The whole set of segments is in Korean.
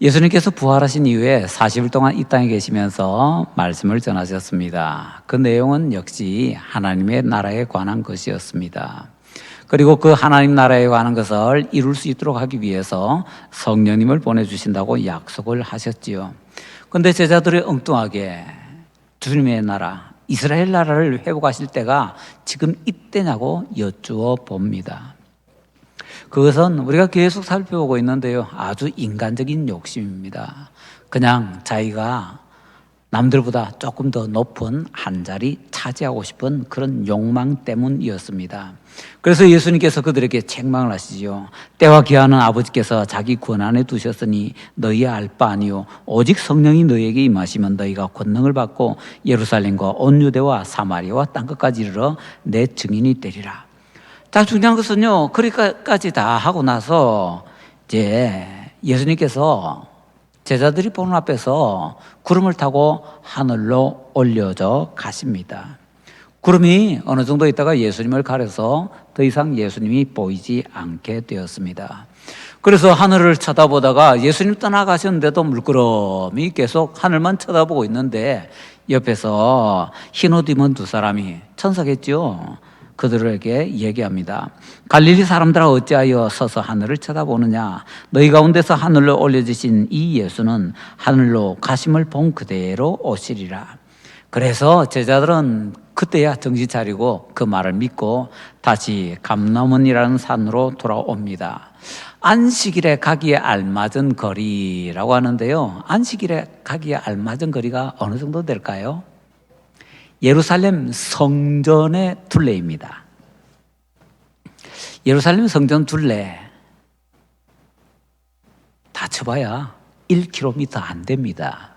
예수님께서 부활하신 이후에 40일 동안 이 땅에 계시면서 말씀을 전하셨습니다. 그 내용은 역시 하나님의 나라에 관한 것이었습니다. 그리고 그 하나님 나라에 관한 것을 이룰 수 있도록 하기 위해서 성령님을 보내주신다고 약속을 하셨지요. 그런데 제자들이 엉뚱하게 주님의 나라, 이스라엘 나라를 회복하실 때가 지금 이때냐고 여쭈어 봅니다. 그것은 우리가 계속 살펴보고 있는데요, 아주 인간적인 욕심입니다. 그냥 자기가 남들보다 조금 더 높은 한 자리 차지하고 싶은 그런 욕망 때문이었습니다. 그래서 예수님께서 그들에게 책망을 하시죠. 때와 기한은 아버지께서 자기 권한에 두셨으니 너희 알 바 아니요 오직 성령이 너희에게 임하시면 너희가 권능을 받고 예루살렘과 온 유대와 사마리아와 땅끝까지 이르러 내 증인이 되리라. 자, 중요한 것은요, 그리까지 다 하고 나서 이제 예수님께서 제자들이 보는 앞에서 구름을 타고 하늘로 올려져 가십니다. 구름이 어느 정도 있다가 예수님을 가려서 더 이상 예수님이 보이지 않게 되었습니다. 그래서 하늘을 쳐다보다가 예수님 떠나가셨는데도 물구름이 계속 하늘만 쳐다보고 있는데 옆에서 흰옷 입은 두 사람이, 천사겠죠, 그들에게 얘기합니다. 갈릴리 사람들아 어찌하여 서서 하늘을 쳐다보느냐. 너희 가운데서 하늘로 올려지신 이 예수는 하늘로 가심을 본 그대로 오시리라. 그래서 제자들은 그때야 정신 차리고 그 말을 믿고 다시 감람원이라는 산으로 돌아옵니다. 안식일에 가기에 알맞은 거리라고 하는데요, 안식일에 가기에 알맞은 거리가 어느 정도 될까요? 예루살렘 성전의 둘레입니다. 예루살렘 성전 둘레 다 쳐봐야 1km 안 됩니다.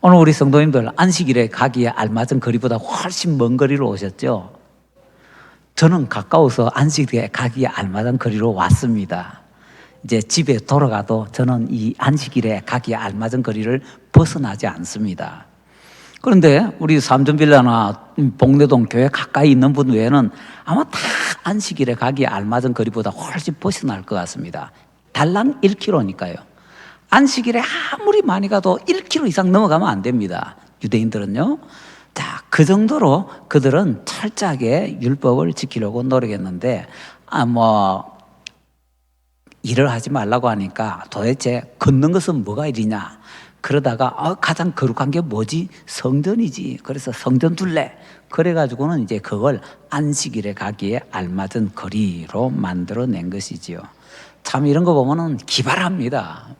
오늘 우리 성도님들 안식일에 가기에 알맞은 거리보다 훨씬 먼 거리로 오셨죠? 저는 가까워서 안식일에 가기에 알맞은 거리로 왔습니다. 이제 집에 돌아가도 저는 이 안식일에 가기에 알맞은 거리를 벗어나지 않습니다. 그런데 우리 삼전빌라나 복내동 교회 가까이 있는 분 외에는 아마 다 안식일에 가기에 알맞은 거리보다 훨씬 벗어날 것 같습니다. 달랑 1km니까요. 안식일에 아무리 많이 가도 1km 이상 넘어가면 안 됩니다. 유대인들은요. 자, 그 정도로 그들은 철저하게 율법을 지키려고 노력했는데, 일을 하지 말라고 하니까 도대체 걷는 것은 뭐가 일이냐. 그러다가 가장 거룩한 게 뭐지? 성전이지. 그래서 성전 둘레. 그래가지고는 이제 그걸 안식일에 가기에 알맞은 거리로 만들어낸 것이지요. 참 이런 거 보면은 기발합니다.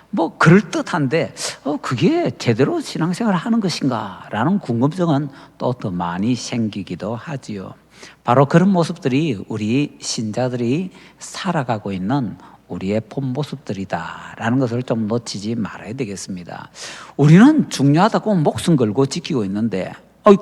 뭐 그럴듯한데 그게 제대로 신앙생활을 하는 것인가 라는 궁금증은 또 더 많이 생기기도 하지요. 바로 그런 모습들이 우리 신자들이 살아가고 있는 우리의 본 모습들이다라는 것을 좀 놓치지 말아야 되겠습니다. 우리는 중요하다고 목숨 걸고 지키고 있는데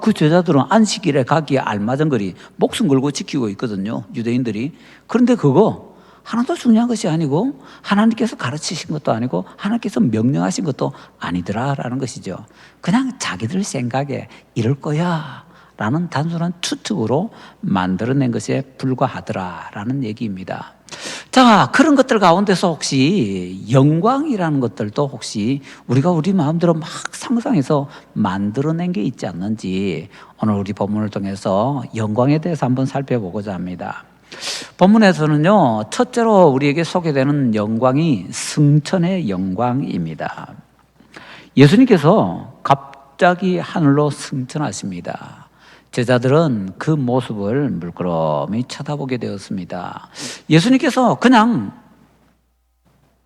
그 제자들은 안식일에 가기에 알맞은 거리 목숨 걸고 지키고 있거든요, 유대인들이. 그런데 그거 하나도 중요한 것이 아니고 하나님께서 가르치신 것도 아니고 하나님께서 명령하신 것도 아니더라라는 것이죠. 그냥 자기들 생각에 이럴 거야 라는 단순한 추측으로 만들어낸 것에 불과하더라라는 얘기입니다. 자, 그런 것들 가운데서 혹시 영광이라는 것들도 혹시 우리가 우리 마음대로 막 상상해서 만들어낸 게 있지 않는지 오늘 우리 본문을 통해서 영광에 대해서 한번 살펴보고자 합니다. 본문에서는요, 첫째로 우리에게 소개되는 영광이 승천의 영광입니다. 예수님께서 갑자기 하늘로 승천하십니다. 제자들은 그 모습을 물끄러미 쳐다보게 되었습니다. 예수님께서 그냥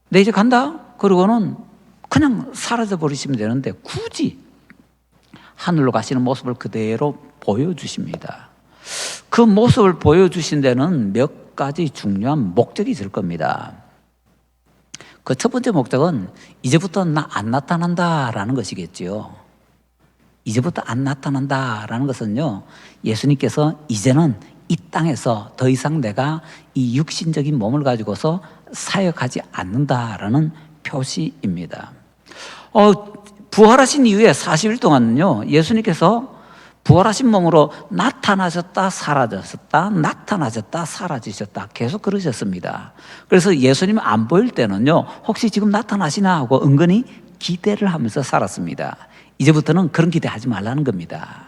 내 이제 간다 그러고는 그냥 사라져 버리시면 되는데 굳이 하늘로 가시는 모습을 그대로 보여주십니다. 그 모습을 보여주신 데는 몇 가지 중요한 목적이 있을 겁니다. 그 첫 번째 목적은 이제부터 나 안 나타난다라는 것이겠지요. 이제부터 안 나타난다라는 것은요, 예수님께서 이제는 이 땅에서 더 이상 내가 이 육신적인 몸을 가지고서 사역하지 않는다라는 표시입니다. 부활하신 이후에 40일 동안은요, 예수님께서 부활하신 몸으로 나타나셨다 사라졌다 나타나셨다 사라지셨다 계속 그러셨습니다. 그래서 예수님 안 보일 때는요, 혹시 지금 나타나시나 하고 은근히 기대를 하면서 살았습니다. 이제부터는 그런 기대하지 말라는 겁니다.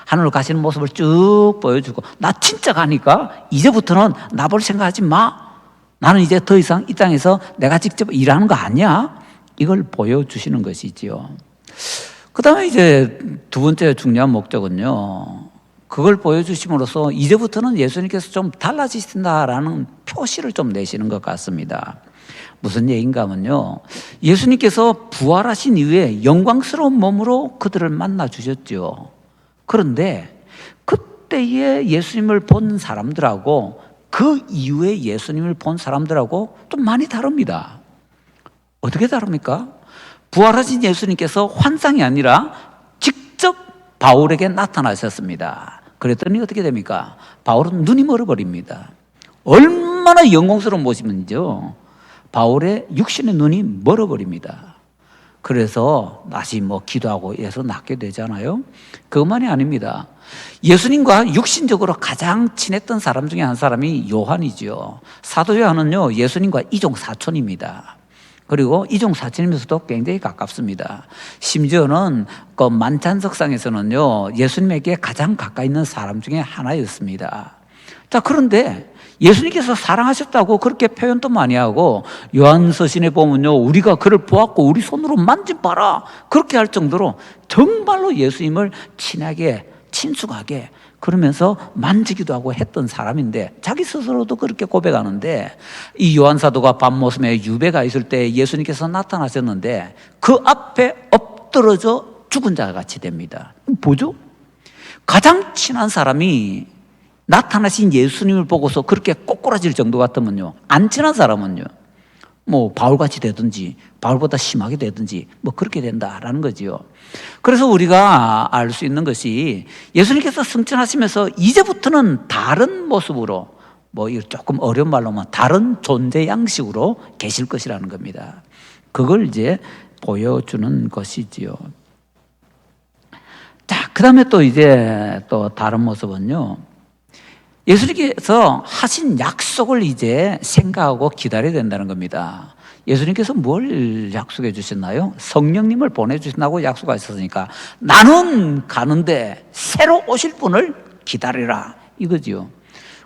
하늘로 가시는 모습을 쭉 보여주고, 나 진짜 가니까 이제부터는 나 볼 생각하지 마. 나는 이제 더 이상 이 땅에서 내가 직접 일하는 거 아니야. 이걸 보여주시는 것이지요. 그 다음에 이제 두 번째 중요한 목적은요, 그걸 보여주심으로써 이제부터는 예수님께서 좀 달라지신다라는 표시를 좀 내시는 것 같습니다. 무슨 얘기인가 하면요, 예수님께서 부활하신 이후에 영광스러운 몸으로 그들을 만나 주셨죠. 그런데 그때의 예수님을 본 사람들하고 그 이후에 예수님을 본 사람들하고 좀 많이 다릅니다. 어떻게 다릅니까? 부활하신 예수님께서 환상이 아니라 직접 바울에게 나타나셨습니다. 그랬더니 어떻게 됩니까? 바울은 눈이 멀어버립니다. 얼마나 영광스러운 모습인지요. 바울의 육신의 눈이 멀어버립니다. 그래서 다시 기도하고 해서 낫게 되잖아요. 그것만이 아닙니다. 예수님과 육신적으로 가장 친했던 사람 중에 한 사람이 요한이죠. 사도 요한은요, 예수님과 이종 사촌입니다. 그리고 이종 사촌이면서도 굉장히 가깝습니다. 심지어는 그 만찬석상에서는요, 예수님에게 가장 가까이 있는 사람 중에 하나였습니다. 자, 그런데 예수님께서 사랑하셨다고 그렇게 표현도 많이 하고, 요한서신에 보면요, 우리가 그를 보았고 우리 손으로 만져봐라 그렇게 할 정도로 정말로 예수님을 친하게 친숙하게 그러면서 만지기도 하고 했던 사람인데, 자기 스스로도 그렇게 고백하는데, 이 요한사도가 밤모섬에 유배가 있을 때 예수님께서 나타나셨는데 그 앞에 엎드러져 죽은 자 같이 됩니다. 뭐죠? 가장 친한 사람이 나타나신 예수님을 보고서 그렇게 꼬꾸라질 정도 같으면요, 안 친한 사람은요, 바울같이 되든지 바울보다 심하게 되든지 그렇게 된다라는 거지요. 그래서 우리가 알 수 있는 것이 예수님께서 승천하시면서 이제부터는 다른 모습으로, 조금 어려운 말로 하면 다른 존재 양식으로 계실 것이라는 겁니다. 그걸 이제 보여주는 것이지요. 자, 그 다음에 또 이제 또 다른 모습은요, 예수님께서 하신 약속을 이제 생각하고 기다려야 된다는 겁니다. 예수님께서 뭘 약속해 주셨나요? 성령님을 보내주신다고 약속하셨으니까 나는 가는데 새로 오실 분을 기다리라 이거지요.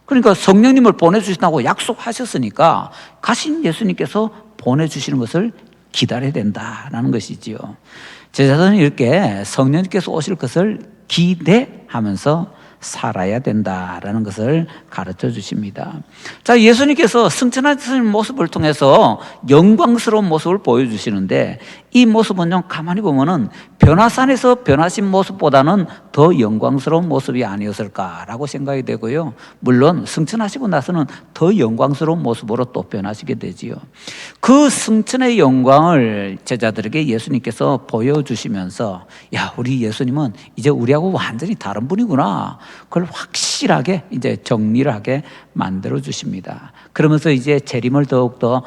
그러니까 성령님을 보내주신다고 약속하셨으니까 가신 예수님께서 보내주시는 것을 기다려야 된다는 것이지요. 제자들은 이렇게 성령님께서 오실 것을 기대하면서 살아야 된다라는 것을 가르쳐 주십니다. 자, 예수님께서 승천하신 모습을 통해서 영광스러운 모습을 보여주시는데, 이 모습은요, 가만히 보면은 변화산에서 변하신 모습보다는 더 영광스러운 모습이 아니었을까라고 생각이 되고요. 물론 승천하시고 나서는 더 영광스러운 모습으로 또 변하시게 되지요. 그 승천의 영광을 제자들에게 예수님께서 보여주시면서, 야, 우리 예수님은 이제 우리하고 완전히 다른 분이구나, 그걸 확실하게 이제 정리를 하게 만들어 주십니다. 그러면서 이제 재림을 더욱더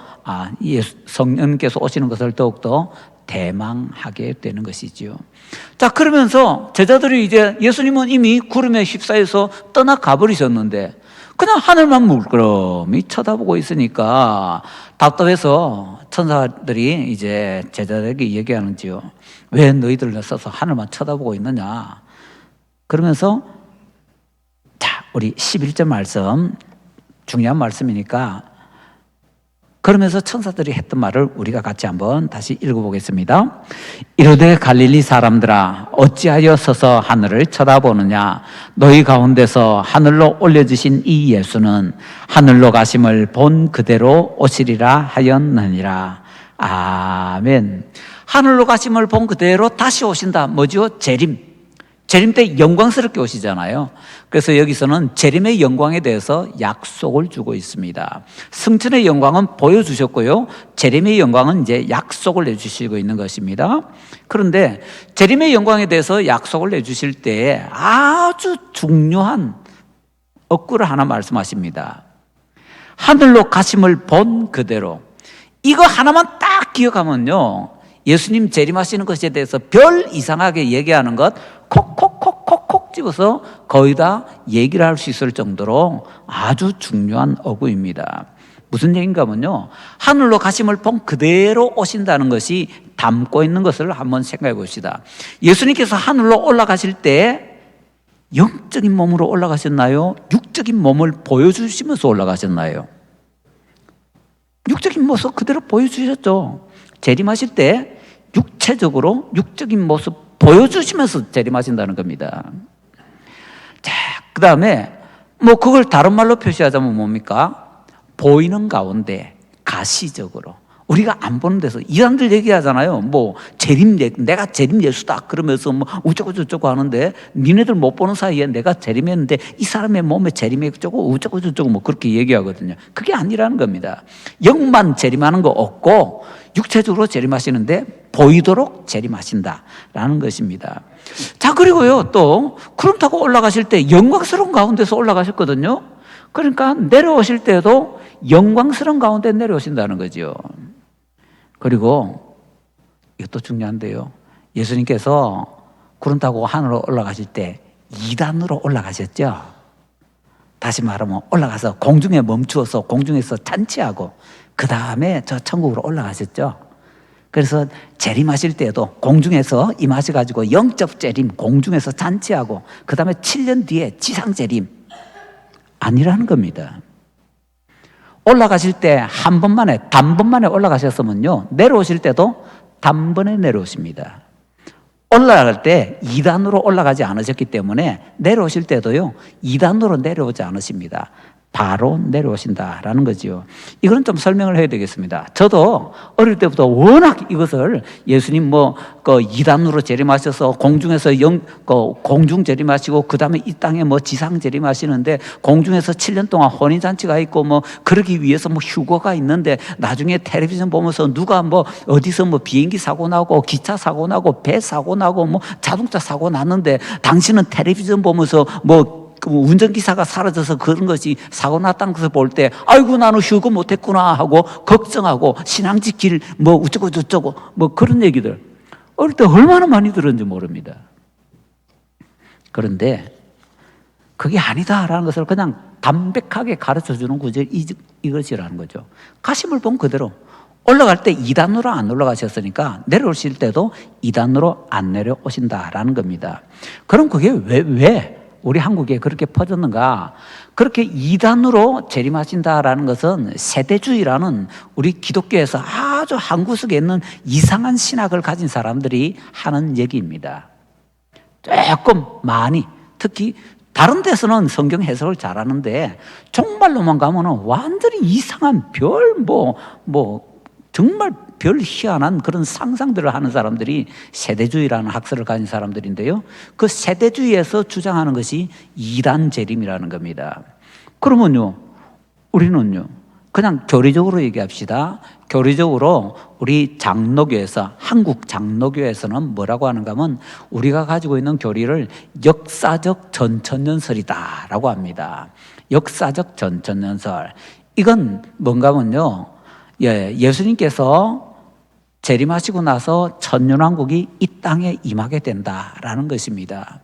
성령님께서 오시는 것을 더욱더 대망하게 되는 것이지요. 자, 그러면서 제자들이 이제 예수님은 이미 구름에 휩싸여서 떠나가 버리셨는데 그냥 하늘만 물끄러미 쳐다보고 있으니까 답답해서 천사들이 이제 제자들에게 얘기하는지요. 왜 너희들 서서 하늘만 쳐다보고 있느냐. 그러면서 자, 우리 11절 말씀, 중요한 말씀이니까, 그러면서 천사들이 했던 말을 우리가 같이 한번 다시 읽어보겠습니다. 이르되 갈릴리 사람들아, 어찌하여 서서 하늘을 쳐다보느냐. 너희 가운데서 하늘로 올려주신 이 예수는 하늘로 가심을 본 그대로 오시리라 하였느니라. 아멘. 하늘로 가심을 본 그대로 다시 오신다. 뭐죠? 재림. 재림 때 영광스럽게 오시잖아요. 그래서 여기서는 재림의 영광에 대해서 약속을 주고 있습니다. 승천의 영광은 보여주셨고요, 재림의 영광은 이제 약속을 내주시고 있는 것입니다. 그런데 재림의 영광에 대해서 약속을 내주실 때 아주 중요한 어구를 하나 말씀하십니다. 하늘로 가심을 본 그대로. 이거 하나만 딱 기억하면요, 예수님 재림하시는 것에 대해서 별 이상하게 얘기하는 것 콕콕콕콕콕 집어서 거의 다 얘기를 할 수 있을 정도로 아주 중요한 어구입니다. 무슨 얘기인가 하면요, 하늘로 가심을 본 그대로 오신다는 것이 담고 있는 것을 한번 생각해 봅시다. 예수님께서 하늘로 올라가실 때 영적인 몸으로 올라가셨나요? 육적인 몸을 보여주시면서 올라가셨나요? 육적인 모습 그대로 보여주셨죠. 재림하실 때 육체적으로 육적인 모습 보여주시면서 재림하신다는 겁니다. 자, 그 다음에 뭐 그걸 다른 말로 표시하자면 뭡니까? 보이는 가운데 가시적으로, 우리가 안 보는 데서 이사람들 얘기하잖아요. 뭐 내가 재림 예수다 그러면서 뭐 우쩌고 저쩌고 하는데, 니네들 못 보는 사이에 내가 재림했는데 이 사람의 몸에 재림이 어쩌고 우쩌고 저쩌고 뭐 그렇게 얘기하거든요. 그게 아니라는 겁니다. 영만 재림하는 거 없고 육체적으로 재림하시는데 보이도록 재림하신다라는 것입니다. 자, 그리고요, 또 구름 타고 올라가실 때 영광스러운 가운데서 올라가셨거든요. 그러니까 내려오실 때도 영광스러운 가운데 내려오신다는 거죠. 그리고 이것도 중요한데요, 예수님께서 구름 타고 하늘로 올라가실 때 2단으로 올라가셨죠. 다시 말하면 올라가서 공중에 멈추어서 공중에서 잔치하고 그 다음에 저 천국으로 올라가셨죠. 그래서 재림하실 때도 공중에서 임하셔가지고 영적 재림, 공중에서 잔치하고 그 다음에 7년 뒤에 지상 재림 아니라는 겁니다. 올라가실 때 한 번만에, 단번만에 올라가셨으면요, 내려오실 때도 단번에 내려오십니다. 올라갈 때 2단으로 올라가지 않으셨기 때문에 내려오실 때도요 2단으로 내려오지 않으십니다. 바로 내려오신다라는 거죠. 이건 좀 설명을 해야 되겠습니다. 저도 어릴 때부터 워낙 이것을 예수님 뭐 2단으로 재림하셔서 공중에서 공중 재림하시고 그 다음에 이 땅에 뭐 지상 재림하시는데 공중에서 7년 동안 혼인잔치가 있고 뭐 그러기 위해서 뭐 휴거가 있는데 나중에 텔레비전 보면서 누가 뭐 어디서 뭐 비행기 사고 나고 기차 사고 나고 배 사고 나고 뭐 자동차 사고 났는데 당신은 텔레비전 보면서 뭐 운전기사가 사라져서 그런 것이 사고 났다는 것을 볼 때 아이고 나는 휴거 못했구나 하고 걱정하고 신앙 지킬 뭐 어쩌고 저쩌고 뭐 그런 얘기들 어릴 때 얼마나 많이 들었는지 모릅니다. 그런데 그게 아니다라는 것을 그냥 담백하게 가르쳐주는 구절 이것이라는 거죠. 가심을 본 그대로 올라갈 때 2단으로 안 올라가셨으니까 내려오실 때도 2단으로 안 내려오신다라는 겁니다. 그럼 그게 왜 우리 한국에 그렇게 퍼졌는가? 그렇게 2단으로 재림하신다라는 것은 세대주의라는 우리 기독교에서 아주 한 구석에 있는 이상한 신학을 가진 사람들이 하는 얘기입니다. 조금 많이, 특히 다른 데서는 성경 해석을 잘하는데 정말로만 가면은 완전히 이상한 정말 별 희한한 그런 상상들을 하는 사람들이 세대주의라는 학설을 가진 사람들인데요, 그 세대주의에서 주장하는 것이 2단 재림이라는 겁니다. 그러면요, 우리는요 그냥 교리적으로 얘기합시다. 교리적으로 우리 장로교에서, 한국 장로교에서는 뭐라고 하는가 하면 우리가 가지고 있는 교리를 역사적 전천년설이다라고 합니다. 역사적 전천년설, 이건 뭔가 하면요, 예수님께서 재림하시고 나서 천년왕국이 이 땅에 임하게 된다라는 것입니다.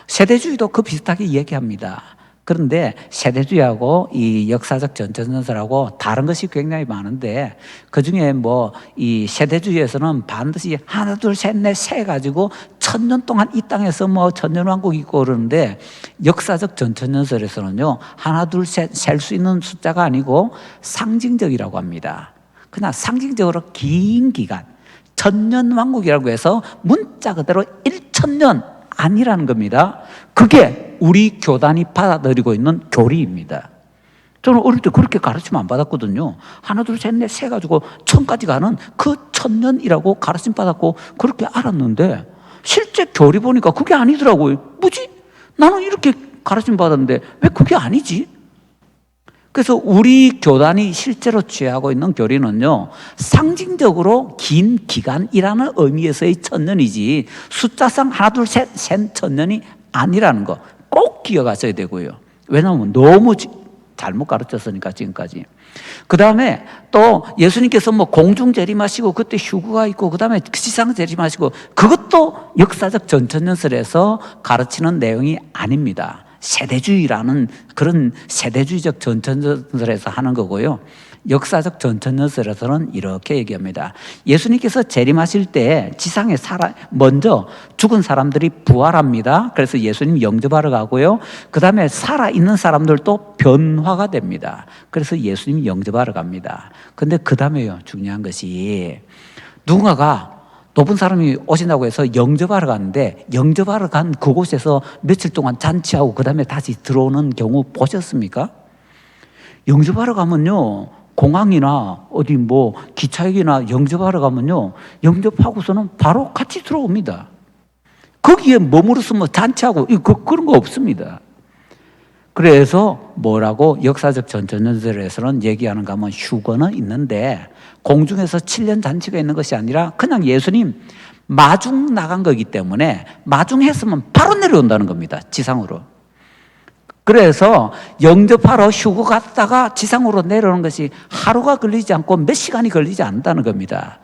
세대주의도 그 비슷하게 이야기합니다. 그런데 세대주의하고 이 역사적 전천년설하고 다른 것이 굉장히 많은데, 그 중에 뭐 이 세대주의에서는 반드시 하나 둘 셋 넷 세 가지고 1000년 동안 이 땅에서 뭐 천년왕국이 있고 그러는데, 역사적 전천년설에서는요 하나 둘 셋 셀 수 있는 숫자가 아니고 상징적이라고 합니다. 그냥 상징적으로 긴 기간, 천년왕국이라고 해서 문자 그대로 1000년 아니라는 겁니다. 그게 우리 교단이 받아들이고 있는 교리입니다. 저는 어릴 때 그렇게 가르침 안 받았거든요. 하나 둘 셋 넷 세 가지고 1000까지 가는 그 1000년이라고 가르침 받았고 그렇게 알았는데, 실제 교리 보니까 그게 아니더라고요. 뭐지? 나는 이렇게 가르침 받았는데 왜 그게 아니지? 그래서 우리 교단이 실제로 취하고 있는 교리는요, 상징적으로 긴 기간이라는 의미에서의 1000년이지 숫자상 하나 둘 셋 1000년이 아니라는 거 꼭 기억하셔야 되고요. 왜냐하면 너무 잘못 가르쳤으니까 지금까지. 그 다음에 또 예수님께서 뭐 공중 재림하시고 그때 휴거가 있고 그 다음에 지상 재림하시고 그것도 역사적 전천년설에서 가르치는 내용이 아닙니다. 세대주의라는 그런 세대주의적 전천년설에서 하는 거고요. 역사적 전천년설에서는 이렇게 얘기합니다. 예수님께서 재림하실 때 지상에 먼저 죽은 사람들이 부활합니다. 그래서 예수님 영접하러 가고요. 그 다음에 살아있는 사람들도 변화가 됩니다. 그래서 예수님 영접하러 갑니다. 근데 그 다음에요, 중요한 것이 누군가가 높은 사람이 오신다고 해서 영접하러 갔는데 영접하러 간 그곳에서 며칠 동안 잔치하고 그 다음에 다시 들어오는 경우 보셨습니까? 영접하러 가면요, 공항이나 어디 뭐 기차역이나 영접하러 가면요, 영접하고서는 바로 같이 들어옵니다. 거기에 머무르서 뭐 잔치하고 그런 거 없습니다. 그래서 뭐라고 역사적 전천년설에서는 얘기하는가 하면 휴거는 있는데 공중에서 7년 잔치가 있는 것이 아니라 그냥 예수님 마중 나간 거기 때문에 마중했으면 바로 내려온다는 겁니다. 지상으로. 그래서 영접하러 휴거 갔다가 지상으로 내려오는 것이 하루가 걸리지 않고 몇 시간이 걸리지 않는다는 겁니다.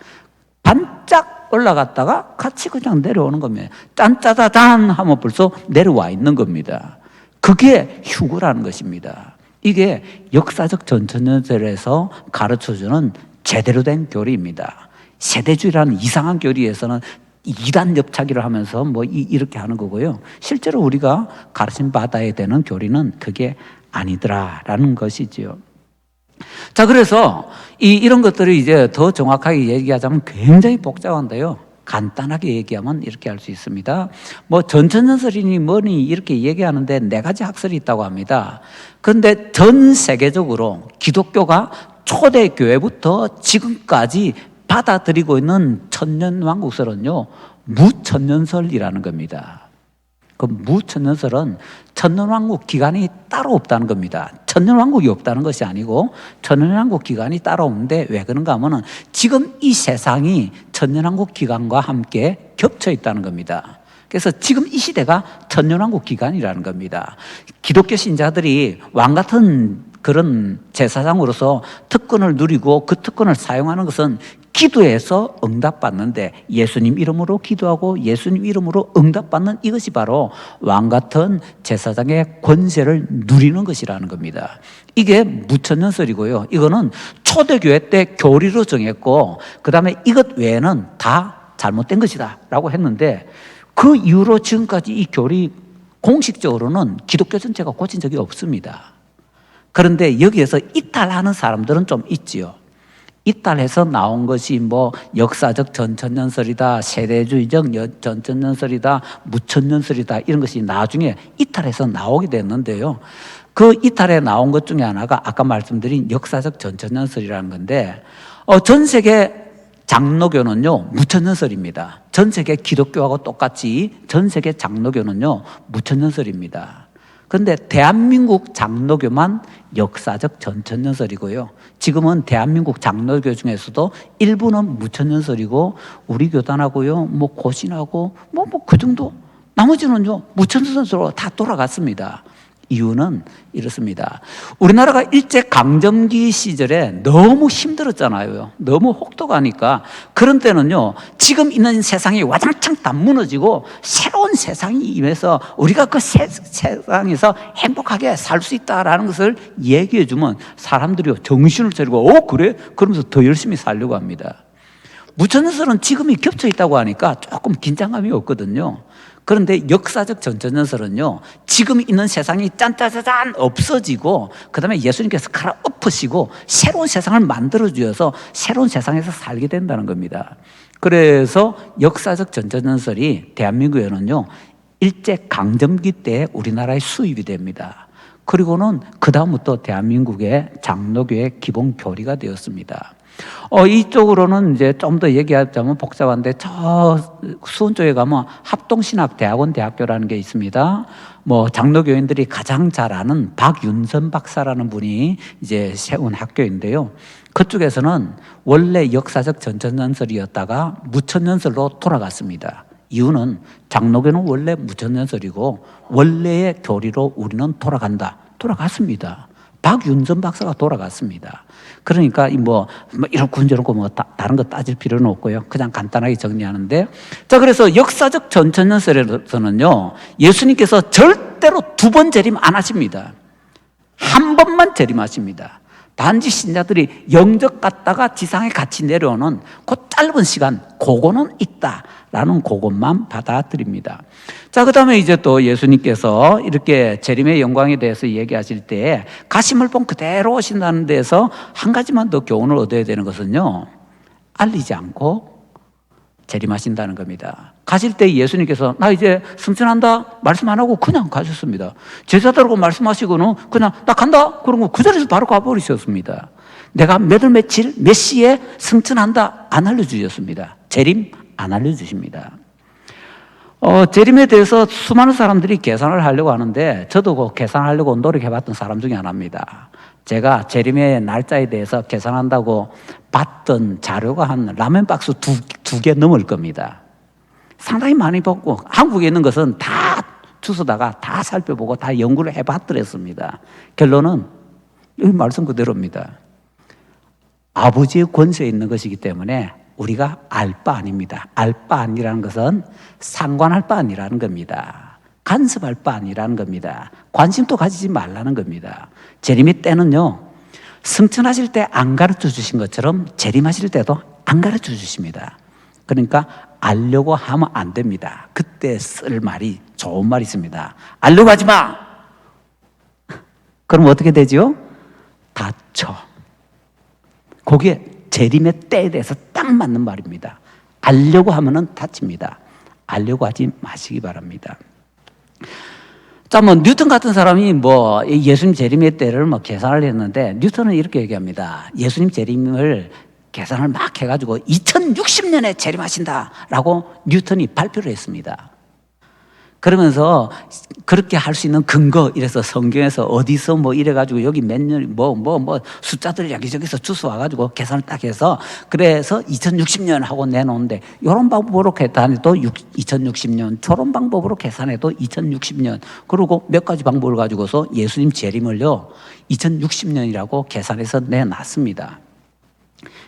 반짝 올라갔다가 같이 그냥 내려오는 겁니다. 짠짜자잔 하면 벌써 내려와 있는 겁니다. 그게 휴거라는 것입니다. 이게 역사적 전천년설에서 가르쳐주는 제대로 된 교리입니다. 세대주의라는 이상한 교리에서는 이단 엽차기를 하면서 뭐 이렇게 하는 거고요. 실제로 우리가 가르침 받아야 되는 교리는 그게 아니더라라는 것이지요. 자, 그래서 이런 것들을 이제 더 정확하게 얘기하자면 굉장히 복잡한데요. 간단하게 얘기하면 이렇게 할 수 있습니다. 뭐 전천년설이니 뭐니 이렇게 얘기하는데 4가지 학설이 있다고 합니다. 그런데 전 세계적으로 기독교가 초대교회부터 지금까지 받아들이고 있는 천년왕국설은요, 무천년설이라는 겁니다. 그 무천년설은 천년왕국 기간이 따로 없다는 겁니다. 천년왕국이 없다는 것이 아니고 천년왕국 기간이 따로 없는데 왜 그런가 하면은 지금 이 세상이 천년왕국 기간과 함께 겹쳐 있다는 겁니다. 그래서 지금 이 시대가 천년왕국 기간이라는 겁니다. 기독교 신자들이 왕 같은 그런 제사장으로서 특권을 누리고 그 특권을 사용하는 것은 기도해서 응답받는데 예수님 이름으로 기도하고 예수님 이름으로 응답받는 이것이 바로 왕 같은 제사장의 권세를 누리는 것이라는 겁니다. 이게 무천년설이고요. 이거는 초대교회 때 교리로 정했고 그 다음에 이것 외에는 다 잘못된 것이다 라고 했는데 그 이후로 지금까지 이 교리 공식적으로는 기독교 전체가 고친 적이 없습니다. 그런데 여기에서 이탈하는 사람들은 좀 있지요. 이탈해서 나온 것이 뭐 역사적 전천년설이다, 세대주의적 전천년설이다, 무천년설이다 이런 것이 나중에 이탈해서 나오게 됐는데요. 그 이탈해 나온 것 중에 하나가 아까 말씀드린 역사적 전천년설이라는 건데 전 세계 장로교는요 무천년설입니다. 전 세계 기독교하고 똑같이 전 세계 장로교는요 무천년설입니다. 그런데 대한민국 장로교만 역사적 전천년설이고요. 지금은 대한민국 장로교 중에서도 일부는 무천년설이고 우리 교단하고요, 뭐 고신하고 뭐 그 정도, 나머지는요 무천년설로 다 돌아갔습니다. 이유는 이렇습니다. 우리나라가 일제 강점기 시절에 너무 힘들었잖아요. 너무 혹독하니까 그런 때는요 지금 있는 세상이 와장창 다 무너지고 새로운 세상이 임해서 우리가 그 세상에서 행복하게 살 수 있다라는 것을 얘기해 주면 사람들이 정신을 차리고 그래? 그러면서 더 열심히 살려고 합니다. 무천년설은 지금이 겹쳐 있다고 하니까 조금 긴장감이 없거든요. 그런데 역사적 전천년설은요 지금 있는 세상이 짠짜자잔 없어지고 그 다음에 예수님께서 갈아엎으시고 새로운 세상을 만들어 주셔서 새로운 세상에서 살게 된다는 겁니다. 그래서 역사적 전천년설이 대한민국에는요 일제 강점기 때 우리나라에 수입이 됩니다. 그리고는 그 다음부터 대한민국의 장로교의 기본 교리가 되었습니다. 이쪽으로는 이제 좀 더 얘기하자면 복잡한데 저 수원 쪽에 가면 합동신학대학원 대학교라는 게 있습니다. 뭐 장로교인들이 가장 잘 아는 박윤선 박사라는 분이 이제 세운 학교인데요. 그쪽에서는 원래 역사적 전천년설이었다가 무천년설로 돌아갔습니다. 이유는 장로교는 원래 무천년설이고 원래의 교리로 우리는 돌아갔습니다. 박윤전 박사가 돌아갔습니다. 그러니까 이런 군저런 뭐 다른 거 따질 필요는 없고요. 그냥 간단하게 정리하는데, 자, 그래서 역사적 전천년설에서는요, 예수님께서 절대로 2번 재림 안 하십니다. 한 번만 재림하십니다. 단지 신자들이 영적 갔다가 지상에 같이 내려오는 그 짧은 시간, 그거는 있다라는 그것만 받아들입니다. 자, 그 다음에 이제 또 예수님께서 이렇게 재림의 영광에 대해서 얘기하실 때 가시물 본 그대로 오신다는 데서 한 가지만 더 교훈을 얻어야 되는 것은요, 알리지 않고 재림하신다는 겁니다. 가실 때 예수님께서 나 이제 승천한다 말씀 안 하고 그냥 가셨습니다. 제자들하고 말씀하시고는 그냥 나 간다 그러고 그 자리에서 바로 가버리셨습니다. 내가 몇 월 며칠 몇 시에 승천한다 안 알려주셨습니다. 재림 안 알려주십니다. 재림에 대해서 수많은 사람들이 계산을 하려고 하는데, 저도 그 계산하려고 노력해봤던 사람 중에 하나입니다. 제가 재림의 날짜에 대해서 계산한다고 봤던 자료가 한 라면 박스 두 개 넘을 겁니다. 상당히 많이 봤고, 한국에 있는 것은 다 주워다가 다 살펴보고 다 연구를 해봤더랬습니다. 결론은 이 말씀 그대로입니다. 아버지의 권세에 있는 것이기 때문에 우리가 알 바 아닙니다. 알 바 아니라는 것은 상관할 바 아니라는 겁니다. 간섭할 바 아니라는 겁니다. 관심도 가지지 말라는 겁니다. 재림의 때는요, 승천하실 때 안 가르쳐 주신 것처럼 재림하실 때도 안 가르쳐 주십니다. 그러니까 알려고 하면 안 됩니다. 그때 쓸 말이 좋은 말이 있습니다. 알려고 하지 마! 그럼 어떻게 되죠? 다쳐. 그게 재림의 때에 대해서 딱 맞는 말입니다. 알려고 하면은 다칩니다. 알려고 하지 마시기 바랍니다. 자, 뉴턴 같은 사람이 예수님 재림의 때를 계산을 했는데, 뉴턴은 이렇게 얘기합니다. 예수님 재림을 계산을 막 해가지고 2060년에 재림하신다라고 뉴턴이 발표를 했습니다. 그러면서 그렇게 할 수 있는 근거, 이래서 성경에서 어디서 이래가지고 여기 몇 년, 숫자들 여기저기서 주워와가지고 계산을 딱 해서, 그래서 2060년 하고 내놓는데, 이런 방법으로 계산해도 2060년, 저런 방법으로 계산해도 2060년, 그리고 몇 가지 방법을 가지고서 예수님 재림을요, 2060년이라고 계산해서 내놨습니다.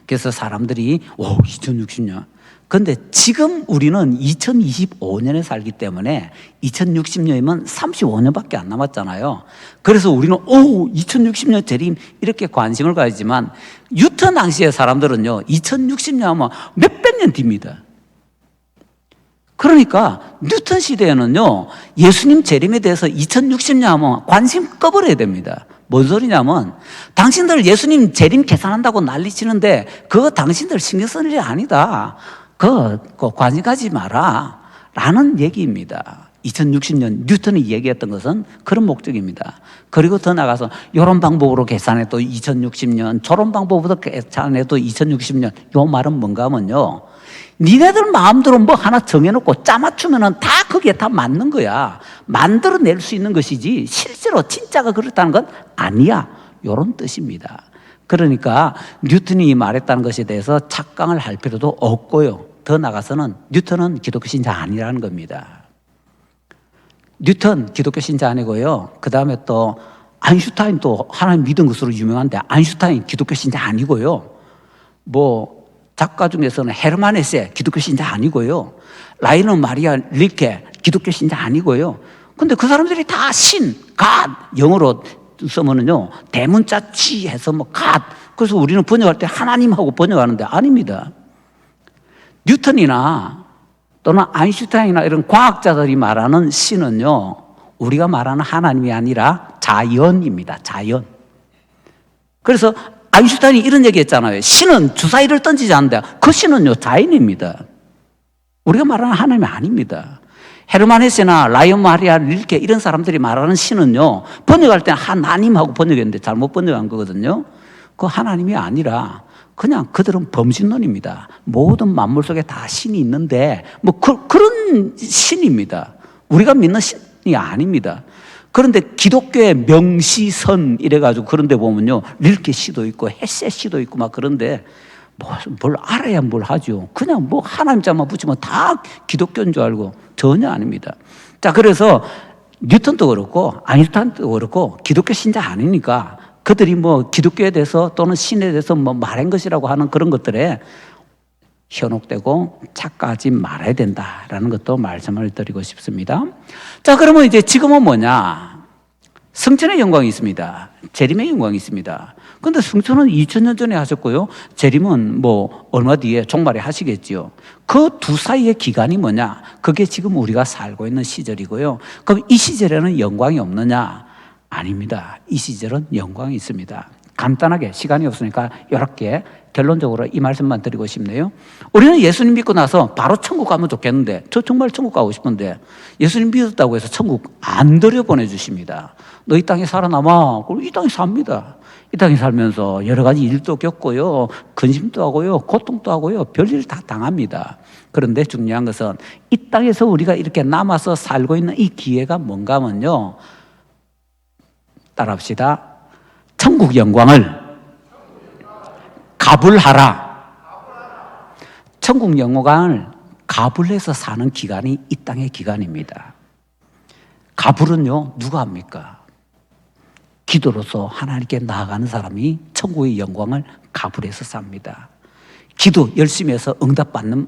그래서 사람들이, 2060년. 근데 지금 우리는 2025년에 살기 때문에 2060년이면 35년밖에 안 남았잖아요. 그래서 우리는 2060년 재림 이렇게 관심을 가지지만, 뉴턴 당시의 사람들은요, 2060년 하면 몇백 년 뒤입니다. 그러니까 뉴턴 시대에는요, 예수님 재림에 대해서 2060년 하면 관심 꺼버려야 됩니다. 뭔 소리냐면, 당신들 예수님 재림 계산한다고 난리치는데 그거 당신들 신경 쓸 일이 아니다. 그거 관심 가지 마라 라는 얘기입니다. 2060년 뉴턴이 얘기했던 것은 그런 목적입니다. 그리고 더 나가서 이런 방법으로 계산해도 2060년, 저런 방법으로 계산해도 2060년, 요 말은 뭔가 하면요, 니네들 마음대로 하나 정해놓고 짜맞추면은 다 거기에 다 맞는 거야. 만들어낼 수 있는 것이지 실제로 진짜가 그렇다는 건 아니야. 요런 뜻입니다. 그러니까 뉴턴이 말했다는 것에 대해서 착각을 할 필요도 없고요. 더 나가서는 뉴턴은 기독교 신자 아니라는 겁니다. 뉴턴 기독교 신자 아니고요. 그 다음에 또 아인슈타인도 하나님 믿은 것으로 유명한데, 아인슈타인 기독교 신자 아니고요. 작가 중에서는 헤르만 헤세 기독교 신자 아니고요. 라이너 마리아 릴케 기독교 신자 아니고요. 근데 그 사람들이 다 신, 갓, 영어로 쓰면은요, 대문자 치 해서 갓. 그래서 우리는 번역할 때 하나님하고 번역하는데 아닙니다. 뉴턴이나 또는 아인슈타인이나 이런 과학자들이 말하는 신은요, 우리가 말하는 하나님이 아니라 자연입니다. 자연. 그래서 아인슈타인이 이런 얘기 했잖아요. 신은 주사위를 던지지 않는다. 그 신은요, 자연입니다. 우리가 말하는 하나님이 아닙니다. 헤르만 헤세나 라이언 마리아 릴케 이런 사람들이 말하는 신은요, 번역할 때는 하나님하고 번역했는데 잘못 번역한 거거든요. 그 하나님이 아니라 그냥 그들은 범신론입니다. 모든 만물 속에 다 신이 있는데 그런 신입니다. 우리가 믿는 신이 아닙니다. 그런데 기독교의 명시선 이래가지고 그런데 보면요, 릴케 씨도 있고 헤세 씨도 있고 그런데 뭘 알아야 뭘 하죠. 그냥 하나님 자만 붙이면 다 기독교인 줄 알고 전혀 아닙니다. 자, 그래서 뉴턴도 그렇고 아인슈타인도 그렇고 기독교 신자 아니니까 그들이 뭐 기독교에 대해서 또는 신에 대해서 뭐 말한 것이라고 하는 그런 것들에 현혹되고 착각하지 말아야 된다라는 것도 말씀을 드리고 싶습니다. 자, 그러면 이제 지금은 뭐냐? 성전의 영광이 있습니다. 재림의 영광이 있습니다. 그런데 성전은 2000년 전에 하셨고요. 재림은 뭐 얼마 뒤에 종말에 하시겠지요. 그 두 사이의 기간이 뭐냐? 그게 지금 우리가 살고 있는 시절이고요. 그럼 이 시절에는 영광이 없느냐? 아닙니다. 이 시절은 영광이 있습니다. 간단하게 시간이 없으니까 이렇게 결론적으로 이 말씀만 드리고 싶네요. 우리는 예수님 믿고 나서 바로 천국 가면 좋겠는데, 저 정말 천국 가고 싶은데 예수님 믿었다고 해서 천국 안 들여보내주십니다. 너 이 땅에 살아남아. 그럼 이 땅에 삽니다. 이 땅에 살면서 여러 가지 일도 겪고요, 근심도 하고요, 고통도 하고요, 별일 다 당합니다. 그런데 중요한 것은 이 땅에서 우리가 이렇게 남아서 살고 있는 이 기회가 뭔가 하면요, 따라합시다. 천국 영광을 가불하라. 천국 영광을 가불해서 사는 기간이 이 땅의 기간입니다. 가불은요, 누가 합니까? 기도로서 하나님께 나아가는 사람이 천국의 영광을 가불해서 삽니다. 기도 열심히 해서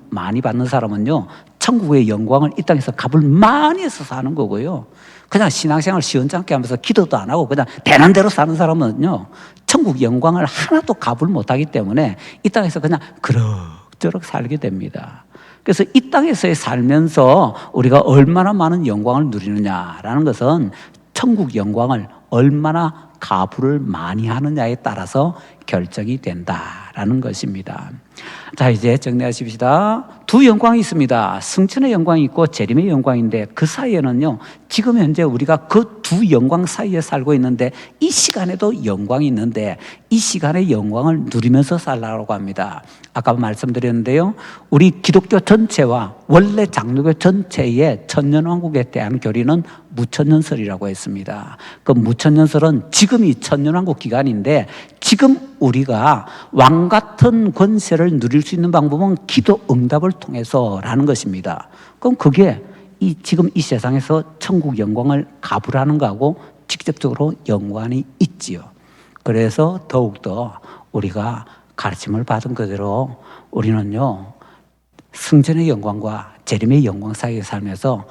많이 받는 사람은요, 천국의 영광을 이 땅에서 값을 많이 해서 사는 거고요. 그냥 신앙생활 시원찮게 하면서 기도도 안 하고 그냥 되는 대로 사는 사람은요, 천국 영광을 하나도 값을 못하기 때문에 이 땅에서 그냥 그럭저럭 살게 됩니다. 그래서 이 땅에서의 살면서 우리가 얼마나 많은 영광을 누리느냐라는 것은 천국 영광을 얼마나 가부를 많이 하느냐에 따라서 결정이 된다라는 것입니다. 자, 이제 정리하십시다. 두 영광이 있습니다. 승천의 영광이 있고 재림의 영광인데 그 사이에는요, 지금 현재 우리가 그 두 영광 사이에 살고 있는데 이 시간에도 영광이 있는데 이 시간의 영광을 누리면서 살라고 합니다. 아까 말씀드렸는데요, 우리 기독교 전체와 원래 장로교 전체의 천년왕국에 대한 교리는 무천년설이라고 했습니다. 그 무천년설은 지금이 천년왕국 기간인데 지금 우리가 왕 같은 권세를 누릴 수 있는 방법은 기도 응답을 통해서라는 것입니다. 그럼 그게 지금 이 세상에서 천국 영광을 가불하는 거하고 직접적으로 연관이 있지요. 그래서 더욱더 우리가 가르침을 받은 그대로 우리는요, 승전의 영광과 재림의 영광 사이에 살면서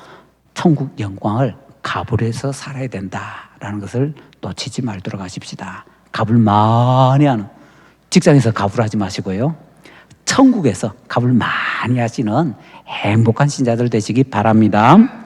천국 영광을 가불해서 살아야 된다라는 것을 놓치지 말도록 하십시다. 가불 많이 하는, 직장에서 가불하지 마시고요, 천국에서 가불 많이 하시는 행복한 신자들 되시기 바랍니다.